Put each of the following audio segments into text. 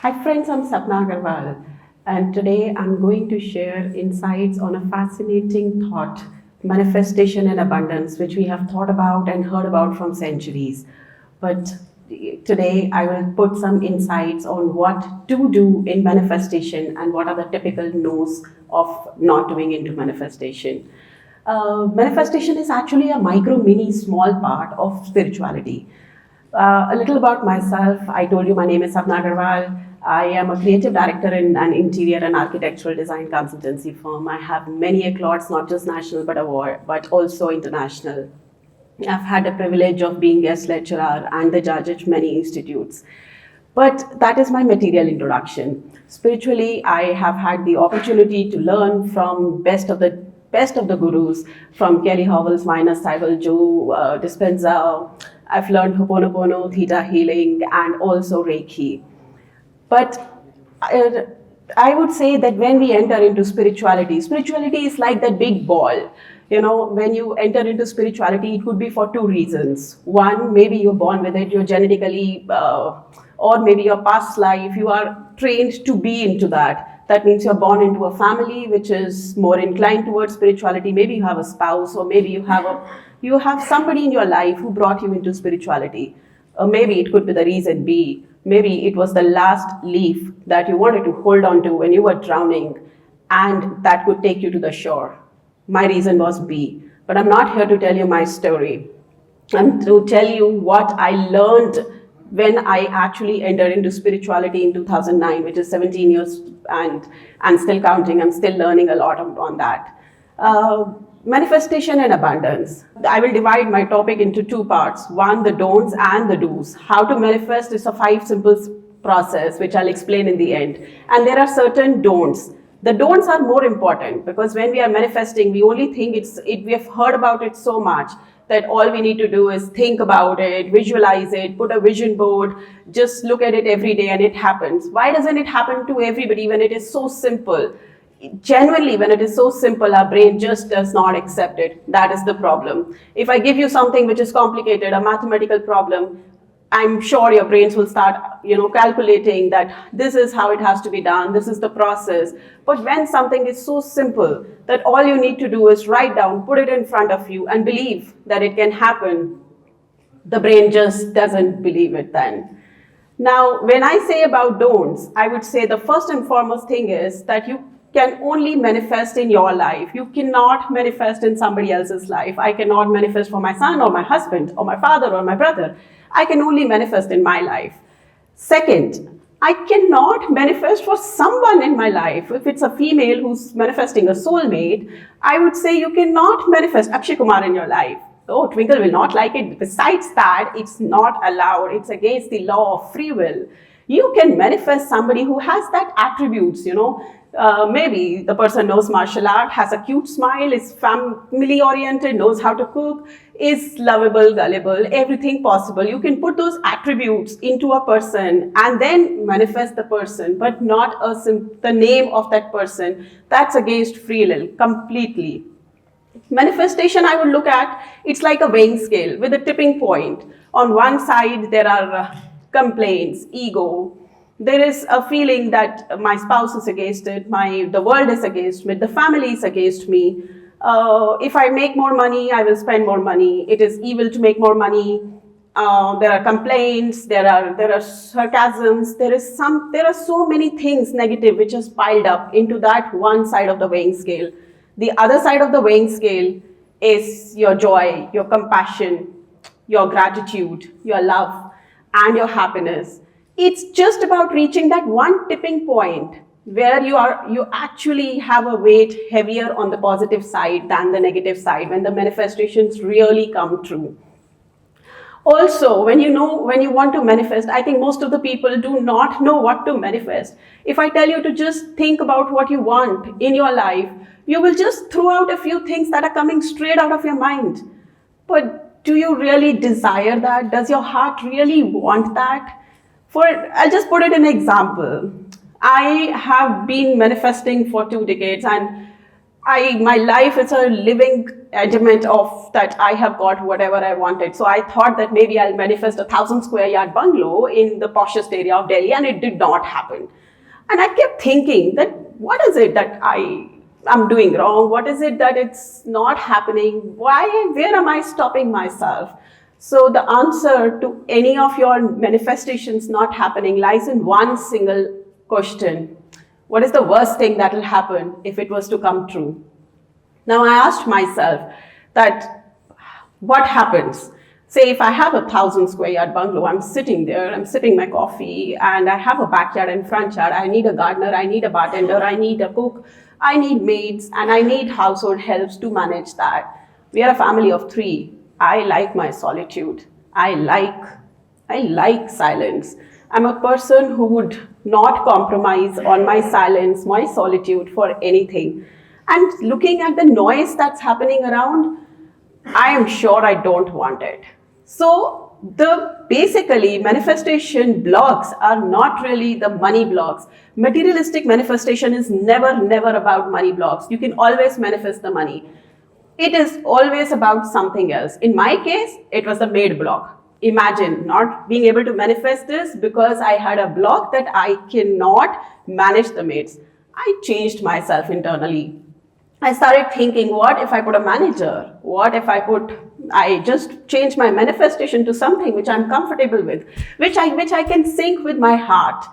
Hi friends, I'm Sapna Aggarwal, and today I'm going to share insights on a fascinating thought, manifestation and abundance, which we have thought about and heard about from centuries. But today I will put some insights on what to do in manifestation and what are the typical no's of not doing into manifestation. Manifestation is actually a micro, mini, small part of spirituality. A little about myself. I told you my name is Sapna Aggarwal. I am a creative director in an interior and architectural design consultancy firm. I have many accolades, not just national but also international. I've had the privilege of being guest lecturer and the judge at many institutes. But that is my material introduction. Spiritually, I have had the opportunity to learn from best of the gurus, from Kelly Howells, Minus Cybele, Joe Dispenza. I've learned Ho'oponopono, Theta healing, and also Reiki. But uh, I would say that when we enter into spirituality is like that big ball. When you enter into spirituality, it could be for two reasons. One, maybe you're born with it, you're genetically, or maybe your past life, you are trained to be into that. That means you're born into a family which is more inclined towards spirituality. Maybe you have a spouse, or maybe you have somebody in your life who brought you into spirituality. Or maybe it could be the reason B. Maybe it was the last leaf that you wanted to hold on to when you were drowning, and that could take you to the shore. My reason was B. But I'm not here to tell you my story. I'm to tell you what I learned when I actually entered into spirituality in 2009, which is 17 years, and still counting. I'm still learning a lot on that. Manifestation and abundance. I will divide my topic into two parts. One, the don'ts and the do's. How to manifest is a 5 simple process, which I'll explain in the end. And there are certain don'ts. The don'ts are more important because when we are manifesting, we only think we have heard about it so much that all we need to do is think about it, visualize it, put a vision board, just look at it every day and it happens. Why doesn't it happen to everybody when it is so simple? Genuinely, when it is so simple, our brain just does not accept it. That is the problem. If I give you something which is complicated, a mathematical problem, I'm sure your brains will start, calculating that this is how it has to be done, this is the process. But when something is so simple that all you need to do is write down, put it in front of you, and believe that it can happen, the brain just doesn't believe it then. Now, when I say about don'ts, I would say the first and foremost thing is that you can only manifest in your life. You cannot manifest in somebody else's life. I cannot manifest for my son or my husband or my father or my brother. I can only manifest in my life. Second, I cannot manifest for someone in my life. If it's a female who's manifesting a soulmate, I would say you cannot manifest Akshay Kumar in your life. Oh, Twinkle will not like it. Besides that, it's not allowed. It's against the law of free will. You can manifest somebody who has that attributes, maybe the person knows martial art, has a cute smile, is family oriented, knows how to cook, is lovable, gullible, everything possible. You can put those attributes into a person and then manifest the person, but not the name of that person. That's against free will completely. Manifestation, I would look at, it's like a weighing scale with a tipping point. On one side, there are complaints, ego. There is a feeling that my spouse is against it, the world is against me, the family is against me. If I make more money, I will spend more money. It is evil to make more money. There are complaints, there are sarcasms, there are so many things negative which is piled up into that one side of the weighing scale. The other side of the weighing scale is your joy, your compassion, your gratitude, your love, and your happiness. It's just about reaching that one tipping point where you actually have a weight heavier on the positive side than the negative side when the manifestations really come true. Also, when you want to manifest, I think most of the people do not know what to manifest. If I tell you to just think about what you want in your life, you will just throw out a few things that are coming straight out of your mind. But do you really desire that? Does your heart really want that? I'll just put it in an example. I have been manifesting for 2 decades, and my life is a living element of that I have got whatever I wanted. So I thought that maybe I'll manifest a 1,000 square yard bungalow in the poshest area of Delhi, and it did not happen. And I kept thinking that what is it that I'm doing wrong? What is it that it's not happening? Where am I stopping myself? So the answer to any of your manifestations not happening lies in one single question. What is the worst thing that will happen if it was to come true? Now I asked myself that what happens? Say if I have a 1,000 square yard bungalow, I'm sitting there, I'm sipping my coffee, and I have a backyard and front yard. I need a gardener, I need a bartender, I need a cook, I need maids, and I need household helps to manage that. We are a family of 3. I like my solitude. I like silence. I'm a person who would not compromise on my silence, my solitude for anything. And looking at the noise that's happening around, I am sure I don't want it. So the basically manifestation blocks are not really the money blocks. Materialistic manifestation is never about money blocks. You can always manifest the money. It is always about something else. In my case, it was the maid block. Imagine not being able to manifest this because I had a block that I cannot manage the maids. I changed myself internally. I started thinking, what if I put a manager? What if I just change my manifestation to something which I'm comfortable with, which I can sync with my heart.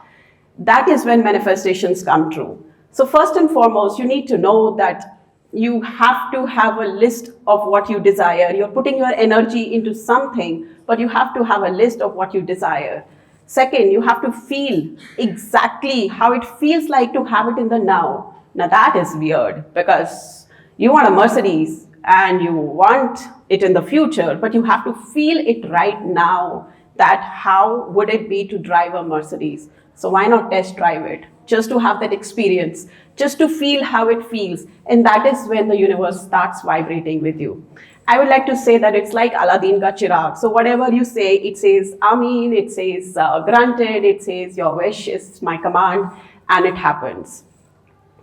That is when manifestations come true. So first and foremost, you need to know that you have to have a list of what you desire. You're putting your energy into something, but you have to have a list of what you desire. Second, you have to feel exactly how it feels like to have it in the now. Now that is weird because you want a Mercedes and you want it in the future, but you have to feel it right now, that how would it be to drive a Mercedes? So why not test drive it? Just to have that experience, just to feel how it feels. And that is when the universe starts vibrating with you. I would like to say that it's like Aladdin ka chirag. So whatever you say, it says Amin, it says granted, it says your wish is my command, and it happens.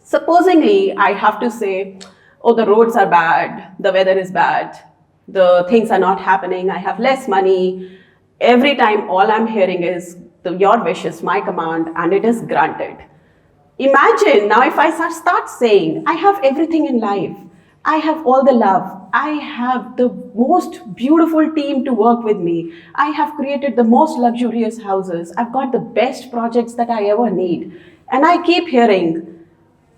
Supposingly, I have to say, oh, the roads are bad, the weather is bad, the things are not happening, I have less money. Every time all I'm hearing is, your wish is my command, and it is granted. Imagine now if I start saying, I have everything in life. I have all the love. I have the most beautiful team to work with me. I have created the most luxurious houses. I've got the best projects that I ever need. And I keep hearing,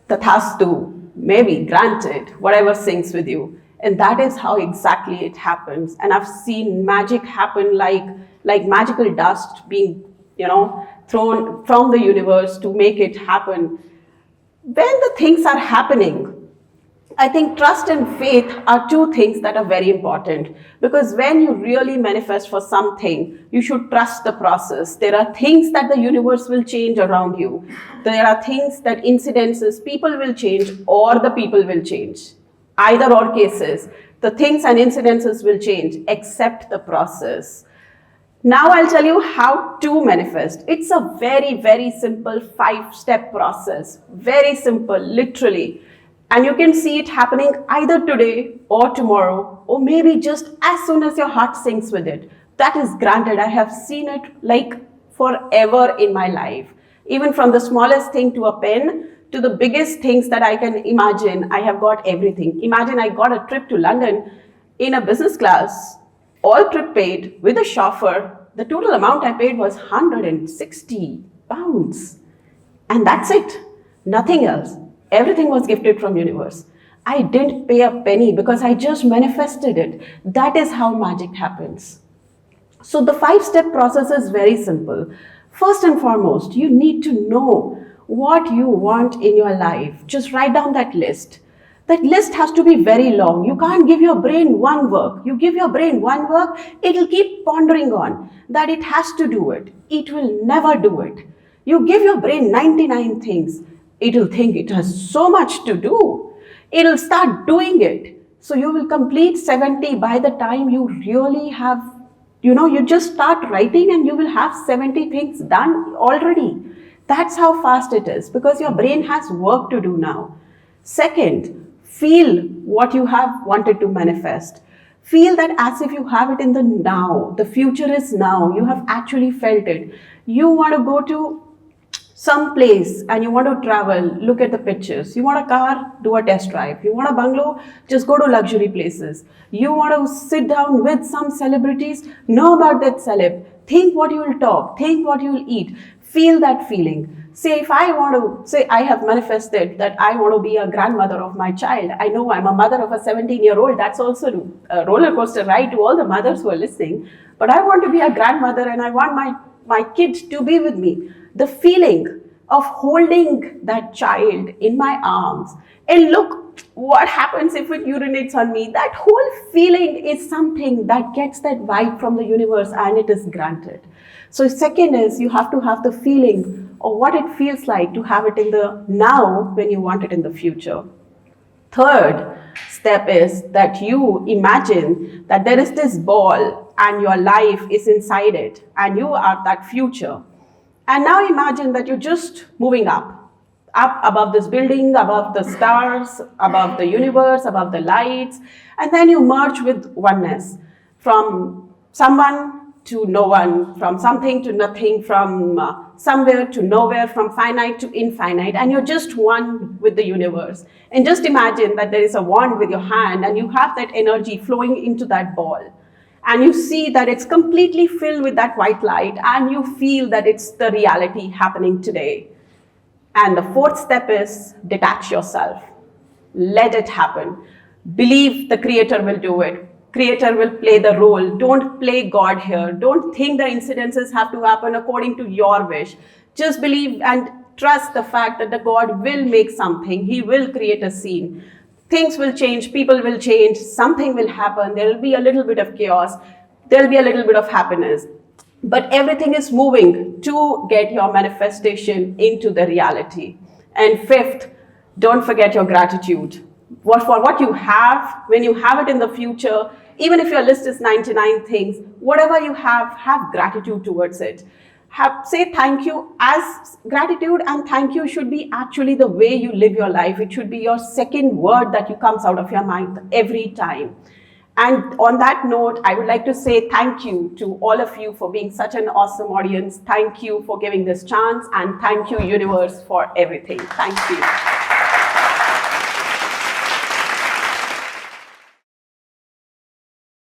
Tathastu, maybe, granted, whatever sings with you. And that is how exactly it happens. And I've seen magic happen like magical dust being, thrown from the universe to make it happen. When the things are happening, I think trust and faith are two things that are very important, because when you really manifest for something, you should trust the process. There are things that the universe will change around you. There are things that incidences, people will change, or the people will change. Either or cases, the things and incidences will change, except the process. Now I'll tell you how to manifest. It's a very simple 5-step process. Very simple, literally. And you can see it happening either today or tomorrow, or maybe just as soon as your heart syncs with it. That is granted. I have seen it like forever in my life. Even from the smallest thing to a pen to the biggest things that I can imagine, I have got everything. Imagine I got a trip to London in a business class, all trip paid with a chauffeur. The total amount I paid was £160. And that's it. Nothing else. Everything was gifted from universe. I didn't pay a penny because I just manifested it. That is how magic happens. So the 5-step process is very simple. First and foremost, you need to know what you want in your life. Just write down that list. That list has to be very long. You can't give your brain one work. You give your brain one work, it'll keep pondering on that it has to do it. It will never do it. You give your brain 99 things, it'll think it has so much to do. It'll start doing it. So you will complete 70 by the time you really have, you just start writing and you will have 70 things done already. That's how fast it is, because your brain has work to do now. Second, Feel what you have wanted to manifest. Feel that as if you have it in the now. The future is now. You have actually felt it. You want to go to some place and you want to travel, look at the pictures. You want a car, do a test drive. You want a bungalow, just go to luxury places. You want to sit down with some celebrities, know about that celeb. Think what you will talk, think what you will eat. Feel that feeling. Say, if I want to, say I have manifested that I want to be a grandmother of my child. I know I'm a mother of a 17-year-old. That's also a roller coaster ride to all the mothers who are listening. But I want to be a grandmother and I want my kid to be with me. The feeling of holding that child in my arms and look what happens if it urinates on me. That whole feeling is something that gets that vibe from the universe and it is granted. So second is you have to have the feeling of what it feels like to have it in the now when you want it in the future. Third step is that you imagine that there is this ball and your life is inside it and you are that future. And now imagine that you're just moving up above this building, above the stars, above the universe, above the lights, and then you merge with oneness, from someone to no one, from something to nothing, from somewhere to nowhere, from finite to infinite, and you're just one with the universe. And just imagine that there is a wand with your hand and you have that energy flowing into that ball. And you see that it's completely filled with that white light and you feel that it's the reality happening today. And the fourth step is detach yourself. Let it happen. Believe the Creator will do it. Creator will play the role. Don't play God here. Don't think the incidences have to happen according to your wish. Just believe and trust the fact that the God will make something. He will create a scene. Things will change, people will change, something will happen, there will be a little bit of chaos, there will be a little bit of happiness. But everything is moving to get your manifestation into the reality. And fifth, don't forget your gratitude. For what you have, when you have it in the future, even if your list is 99 things, whatever you have gratitude towards it. Say thank you, as gratitude and thank you should be actually the way you live your life. It should be your second word that comes out of your mind every time. And on that note, I would like to say thank you to all of you for being such an awesome audience. Thank you for giving this chance, and thank you, universe, for everything. Thank you.